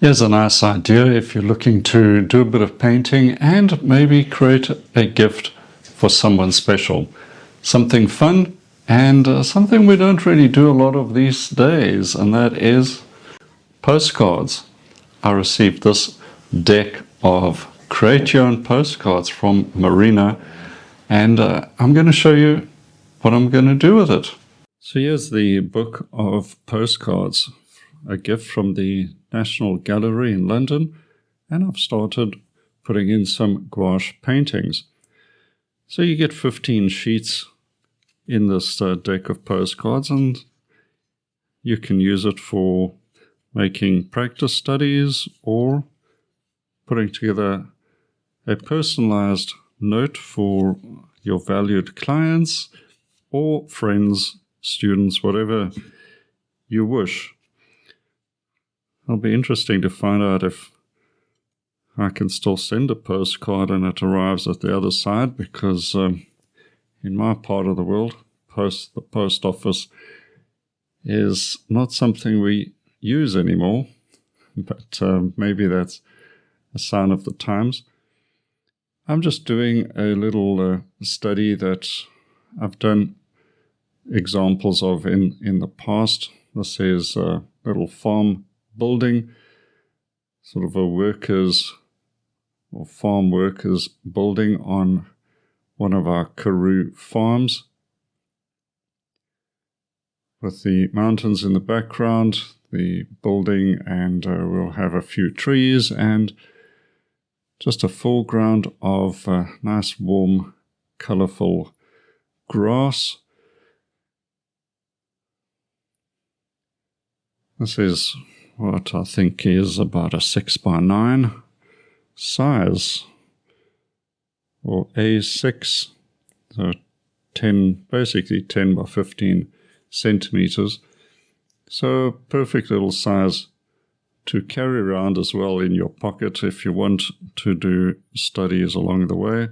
Here's a nice idea if you're looking to do a bit of painting and maybe create a gift for someone special. Something fun and something we don't really do a lot of these days, and that is postcards. I received this deck of create your own postcards from Marina, and I'm going to show you what I'm going to do with it. So here's the book of postcards, a gift from the National Gallery in London, and I've started putting in some gouache paintings. So you get 15 sheets in this deck of postcards, and you can use it for making practice studies or putting together a personalized note for your valued clients or friends, students, whatever you wish. It'll be interesting to find out if I can still send a postcard and it arrives at the other side, because in my part of the world, the post office is not something we use anymore, but maybe that's a sign of the times. I'm just doing a little study that I've done examples of in the past. This is a little farm building, sort of a workers or farm workers building on one of our Karoo farms, with the mountains in the background, the building, and we'll have a few trees and just a foreground of nice, warm, colorful grass. This is what I think is about a 6x9 size, or A6, so basically 10 by 15 centimeters. So perfect little size to carry around as well in your pocket if you want to do studies along the way.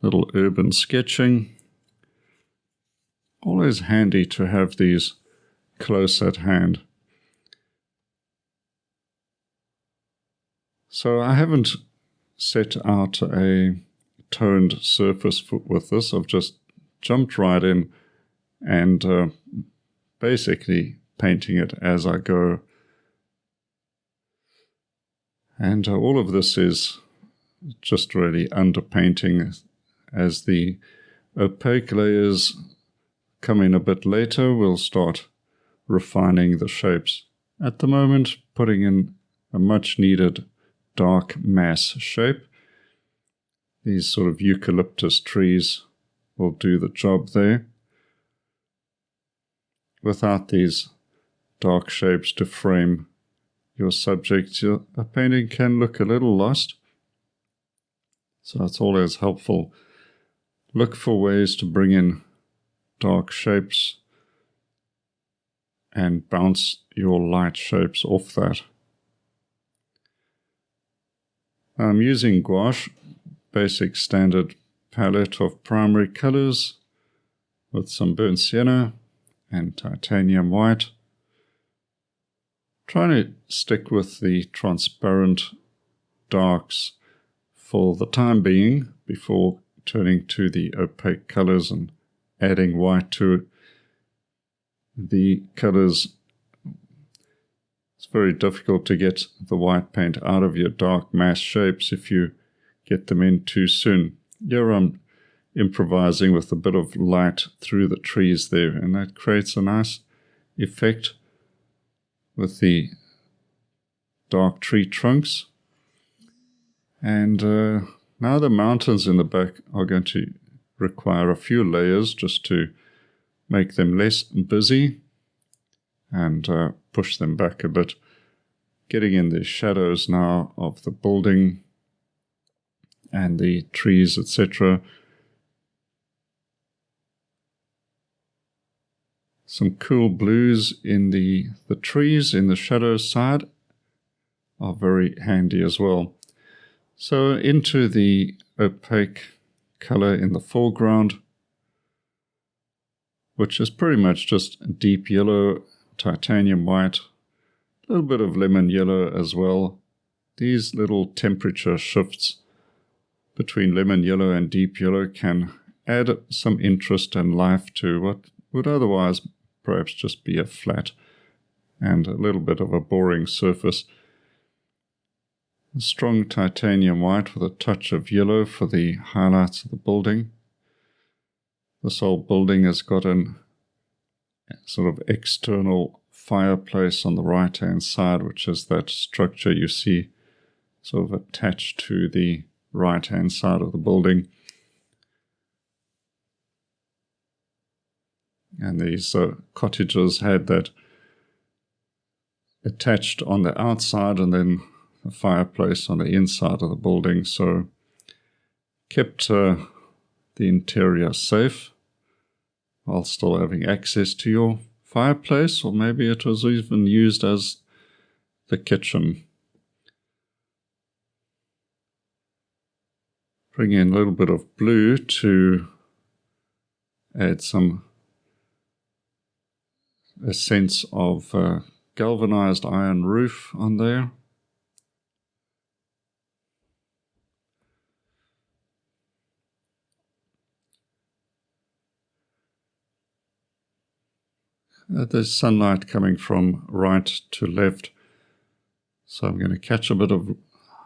Little urban sketching. Always handy to have these close at hand. So I haven't set out a toned surface with this. I've just jumped right in and basically painting it as I go. And all of this is just really underpainting. As the opaque layers come in a bit later, we'll start refining the shapes. At the moment, putting in a much needed dark mass shape. These sort of eucalyptus trees will do the job there. Without these dark shapes to frame your subject, a painting can look a little lost. So it's always helpful. Look for ways to bring in dark shapes and bounce your light shapes off that. I'm using gouache, basic standard palette of primary colors with some burnt sienna and titanium white. Trying to stick with the transparent darks for the time being before turning to the opaque colors and adding white to the colors. It's very difficult to get the white paint out of your dark mass shapes if you get them in too soon. Here I'm improvising with a bit of light through the trees there, and that creates a nice effect with the dark tree trunks. And now the mountains in the back are going to require a few layers just to make them less busy and push them back a bit. Getting in the shadows now of the building and the trees, etc. Some cool blues in the trees in the shadow side are very handy as well. So into the opaque color in the foreground, which is pretty much just deep yellow, titanium white, A little bit of lemon yellow as well. These little temperature shifts between lemon yellow and deep yellow can add some interest and life to what would otherwise perhaps just be a flat and a little bit of a boring surface. A strong titanium white with a touch of yellow for the highlights of the building. This whole building has got an sort of external fireplace on the right hand side, which is that structure you see sort of attached to the right hand side of the building. And these cottages had that attached on the outside and then a fireplace on the inside of the building, so kept the interior safe while still having access to your fireplace, or maybe it was even used as the kitchen. Bring in a little bit of blue to add a sense of galvanized iron roof on there. There's sunlight coming from right to left, so I'm going to catch a bit of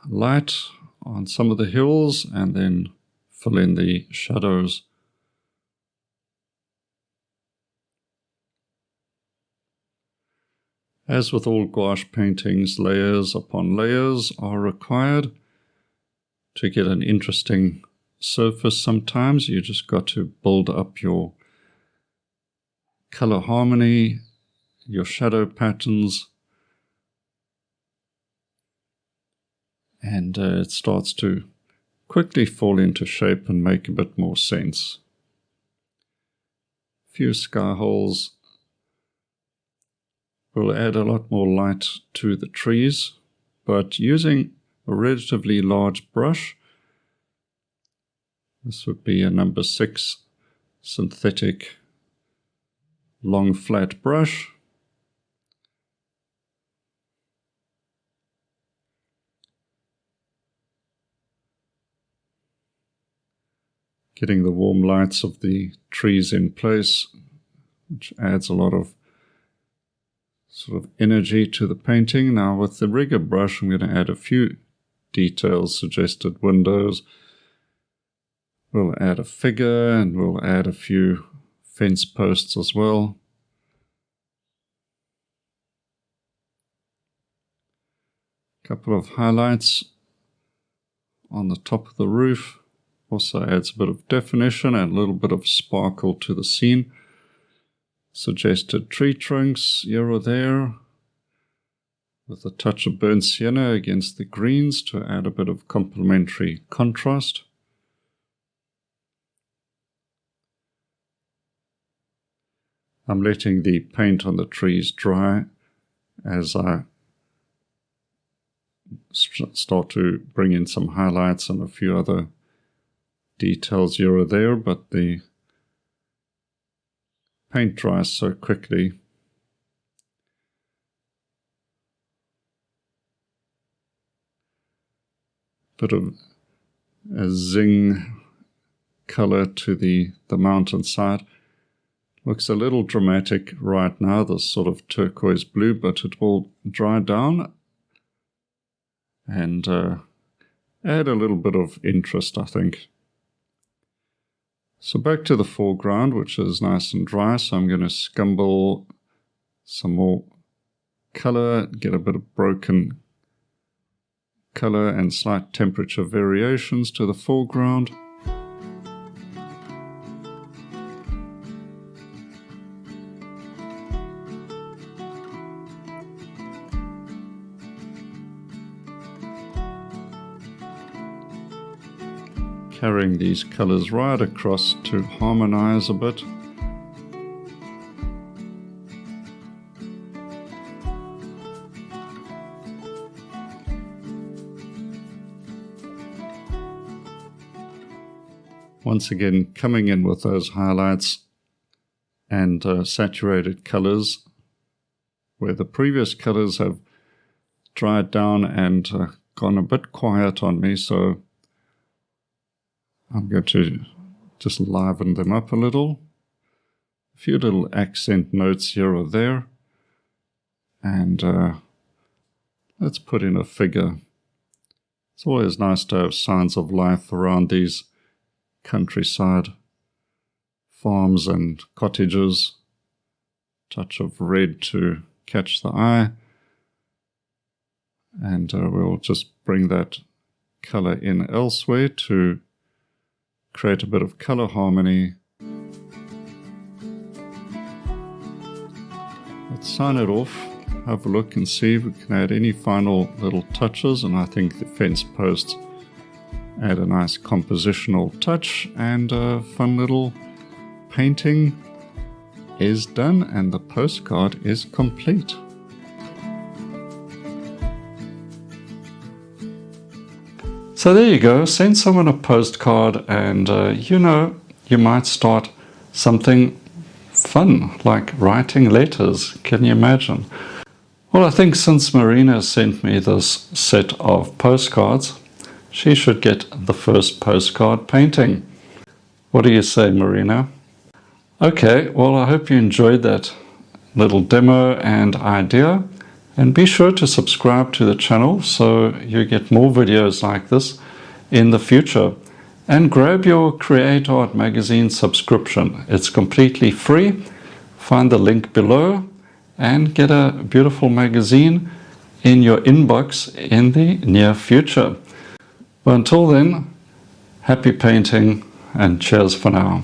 light on some of the hills and then fill in the shadows. As with all gouache paintings, layers upon layers are required to get an interesting surface. Sometimes you just got to build up your color harmony, your shadow patterns, and it starts to quickly fall into shape and make a bit more sense. A few sky holes will add a lot more light to the trees, but using a relatively large brush, this would be a number 6 synthetic long flat brush. Getting the warm lights of the trees in place, which adds a lot of sort of energy to the painting. Now with the rigger brush, I'm going to add a few details, suggested windows. We'll add a figure and we'll add a few fence posts as well. A couple of highlights on the top of the roof. Also adds a bit of definition and a little bit of sparkle to the scene. Suggested tree trunks here or there with a touch of burnt sienna against the greens to add a bit of complementary contrast. I'm letting the paint on the trees dry as I start to bring in some highlights and a few other details here or there, but the paint dries so quickly. Bit of a zing color to the mountainside. Looks a little dramatic right now, this sort of turquoise blue, but it will dry down and add a little bit of interest, I think. So back to the foreground, which is nice and dry, so I'm going to scumble some more color, get a bit of broken color and slight temperature variations to the foreground. Carrying these colors right across to harmonize a bit. Once again, coming in with those highlights and saturated colors, where the previous colors have dried down and gone a bit quiet on me, so I'm going to just liven them up a little. A few little accent notes here or there. And let's put in a figure. It's always nice to have signs of life around these countryside farms and cottages. Touch of red to catch the eye. And we'll just bring that color in elsewhere to create a bit of color harmony. Let's sign it off, have a look and see if we can add any final little touches, and I think the fence posts add a nice compositional touch, and a fun little painting is done and the postcard is complete. So there you go, send someone a postcard and you might start something fun like writing letters. Can you imagine? Well, I think since Marina sent me this set of postcards, she should get the first postcard painting. What do you say, Marina? Okay, well, I hope you enjoyed that little demo and idea. And be sure to subscribe to the channel so you get more videos like this in the future. And grab your Create Art magazine subscription. It's completely free. Find the link below and get a beautiful magazine in your inbox in the near future. But until then, happy painting and cheers for now.